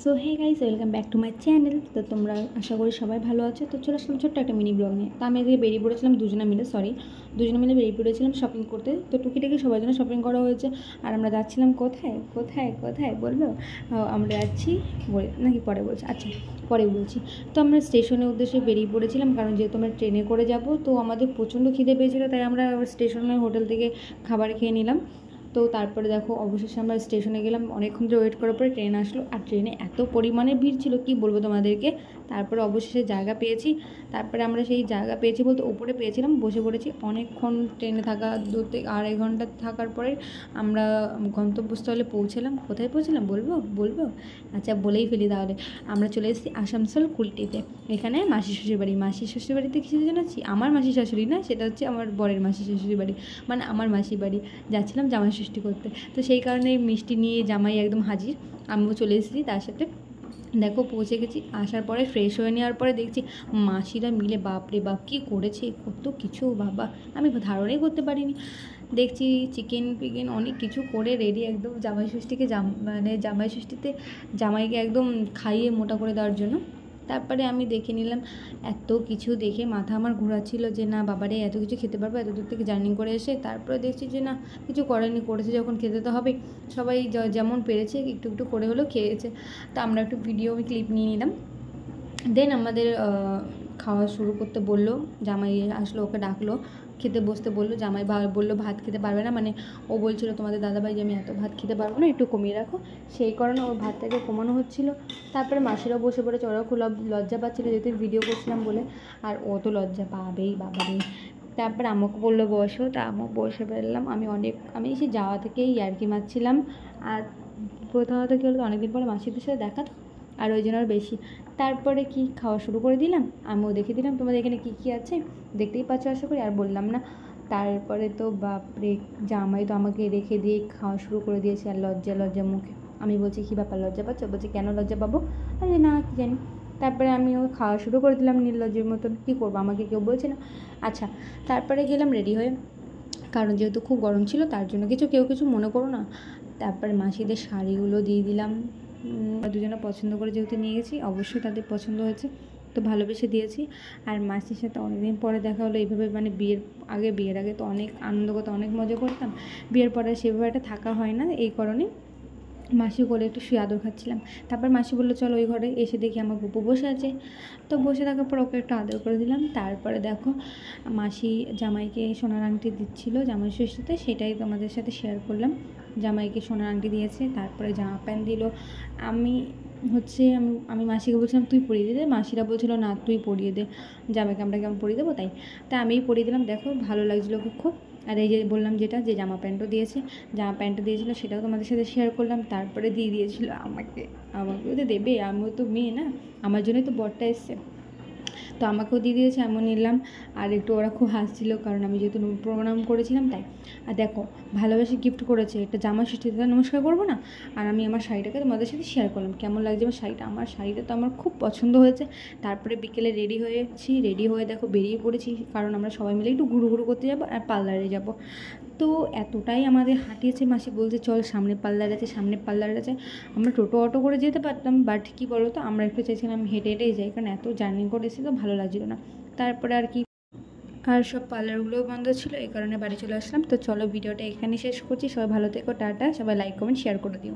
So hey guys, welcome back to my channel. তো তোমরা আশা করি সবাই ভালো আছো। তো চলে আসলাম ছোট্ট একটা মিনি ব্লগ নিয়ে। তো আমি আজকে বেরিয়ে পড়েছিলাম দুজনে মিলে বেরিয়ে পড়েছিলাম শপিং করতে। তো টুকিটাকি সবার জন্য শপিং করা হয়েছে। আর আমরা যাচ্ছিলাম কোথায় কোথায় কোথায় বলবো? আমরা যাচ্ছি নাকি পরে বলছি? আচ্ছা, পরে বলছি। তো আমরা স্টেশনের উদ্দেশ্যে বেরিয়ে পড়েছিলাম, কারণ যেহেতু আমরা ট্রেনে করে যাব। তো আমাদের প্রচণ্ড খিদে পেয়েছিলো, তাই আমরা স্টেশনের হোটেল থেকে খাবার খেয়ে নিলাম। তো তারপরে দেখো, অবশেষে আমরা স্টেশনে গেলাম। অনেকক্ষণ ধরে ওয়েট করার পরে ট্রেন আসলো, আর ট্রেনে এত পরিমাণে ভিড় ছিল কি বলবো তোমাদেরকে। তারপরে অবশেষে জায়গা পেয়েছি। তারপরে আমরা সেই জায়গা পেয়েছি বলতে ওপরে পেয়েছিলাম, বসে পড়েছি। অনেকক্ষণ ট্রেনে থাকা 2-2.5 ঘন্টা থাকার পরে আমরা গন্তব্যস্থলে পৌঁছলাম। কোথায় পৌঁছলাম বলবো? আচ্ছা, বলেই ফেলি তাহলে। আমরা চলে এসেছি আসানসোল কুলটিতে। এখানে মাসি শ্বশুর বাড়ি। মাসি শ্বশুর বাড়িতে কিছু জানাচ্ছি, আমার মাসি শাশুড়ি না, সেটা হচ্ছে আমার বরের মাসি শ্বশুর বাড়ি, মানে আমার মাসির বাড়ি। যাচ্ছিলাম জামাই ষষ্ঠী করতে, তো সেই কারণে মিষ্টি নিয়ে জামাই একদম হাজির। আমিও চলে এসেছি তার সাথে। দেখো, পৌঁছে গেছি। আসার পরে ফ্রেশ হয়ে নেওয়ার পরে দেখছি মাসিরা মিলে বাপরে বাপ কী করেছে, কত কিছু বাবা, আমি ধারণাই করতে পারিনি। দেখছি চিকেন পিকেন অনেক কিছু করে রেডি একদম জামাই ষষ্ঠীকে জামাই ষষ্ঠীতে জামাইকে একদম খাইয়ে মোটা করে দেওয়ার জন্য। তারপরে আমি দেখে নিলাম, এত কিছু দেখে মাথা আমার ঘোরাচ্ছিল যে না বাবারে, এত কিছু খেতে পারবো এত দূর থেকে জার্নি করে এসে। তারপরে দেখছি যে না, কিছু করেছে যখন খেতে তো হবে। সবাই যেমন পেরেছে একটু একটু করে হলেও খেয়েছে। তো আমরা একটু ভিডিও ক্লিপ নিয়ে নিলাম। দেন আমাদের খাওয়া শুরু করতে বললো। জামাই আসলো, ওকে ডাকলো, খেতে বসতে বললো। জামাই বললো ভাত খেতে পারবে না, মানে ও বলছিল তোমাদের দাদাভাই যে আমি এত ভাত খেতে পারবো না, একটু কমিয়ে রাখো। সেই কারণে ওর ভাতটাকে কমানো হচ্ছিলো। তারপরে মাসিরাও বসে পড়েছে। ওরাও খুব লজ্জা পাচ্ছিলো যেহেতু ভিডিও করছিলাম বলে, আর ও তো লজ্জা পাবেই বাবারে। তারপর আমাকে বললো বসো, তা আমি বসে ফেললাম। আমি এসে যাওয়া থেকেই ইয়ার্কি মারছিলাম। আর প্রথমত কী হলো, অনেকদিন পরে মাসিদের সাথে দেখা তো, আর ওই জন্য আর বেশি। তারপরে কি খাওয়া শুরু করে দিলাম। আমিও দেখে দিলাম তোমাদের এখানে কী আছে, দেখতেই পাচ্ছ আশা করি, আর বললাম না। তারপরে তো বাপরে, জামাই তো আমাকে রেখে দিয়ে খাওয়া শুরু করে দিয়েছে, আর লজ্জা মুখে। আমি বলছি কী ব্যাপার, লজ্জা পাচ্ছ? বলছি কেন লজ্জা পাবো? আরে না, কী জানি। তারপরে আমিও খাওয়া শুরু করে দিলাম নির্লজ্জের মতন। কী করবো, আমাকে কেউ বলছে না। আচ্ছা, তারপরে গেলাম রেডি হয়ে, কারণ যেহেতু খুব গরম ছিল তার জন্য। কেউ কিছু মনে করো না। তারপরে মাসিদের শাড়িগুলো দিয়ে দিলাম। দুজনে পছন্দ করে যেহেতু নিয়ে গেছি, অবশ্যই তাদের পছন্দ হয়েছে, তো ভালোবেসে দিয়েছি। আর মাসির সাথে অনেকদিন পরে দেখা হলো এইভাবে, মানে বিয়ের আগে তো অনেক আনন্দ করতাম, অনেক মজা করতাম। বিয়ের পরে সেভাবে একটা থাকা হয় না, এই কারণে মাসি করে একটু শুয়ে আদর খাচ্ছিলাম। তারপর মাসি বললো চলো ওই ঘরে। এসে দেখি আমার বুবু বসে আছে। তো বসে থাকার পর ওকে একটু আদর করে দিলাম। তারপরে দেখো, মাসি জামাইকে সোনার আংটি দিচ্ছিলো জামাই ষষ্ঠীতে, সেটাই তোমাদের সাথে শেয়ার করলাম। জামাইকে সোনার আংটি দিয়েছে, তারপরে জামা প্যান্ট দিল। আমি মাসিকে বলছিলাম তুই পরিয়ে দে, মাসিরা বলছিলো না তুই পরিয়ে দে, জামাইকে আমরা কেমন পরিয়ে দেবো, তাই আমিই পরিয়ে দিলাম। দেখো, ভালো লাগছিলো খুব। আর এই যে বললাম যে জামা প্যান্টও দিয়েছিলো, সেটাও তোমাদের সাথে শেয়ার করলাম। তারপরে দিয়ে দিয়েছিলো আমাকেও তো দেবে, আমিও তো মেয়ে না, আমার জন্যই তো বরটা এসছে, তো আমাকেও দিয়ে দিয়েছে, আমিও নিলাম। আর একটু ওরা খুব হাসছিল, কারণ আমি যেহেতু প্রণাম করেছিলাম তাই। আর দেখো, ভালোবেসে গিফট করেছে একটা জামা ষষ্ঠীতে, নমস্কার করবো না। আর আমি আমার শাড়িটাকে তোমাদের সাথে শেয়ার করলাম, কেমন লাগছে আমার শাড়িটা তো আমার খুব পছন্দ হয়েছে। তারপরে বিকেলে রেডি হয়ে দেখো বেরিয়ে পড়েছি, কারণ আমরা সবাই মিলে একটু ঘুরু করতে যাবো আর পার্লারে যাব। তো এতটাই আমাদের হাঁটিয়েছে, মাসি বলছে চল সামনে পার্লার আছে। আমরা টোটো অটো করে যেতে পারতাম, বাট কী বলো তো, আমরা একটু চাইছিলাম হেঁটেই যাই, কারণ এত জার্নি করে এসে তো ভালো লাগছিল না। তারপরে আর সব পার্লারগুলোও বন্ধ ছিল, এই কারণে বাড়ি চলে আসলাম। তো চলো, ভিডিওটা এখানে শেষ করছি। সবাই ভালো থেকো, টাটা। সবাই লাইক কমেন্ট শেয়ার করে দিও।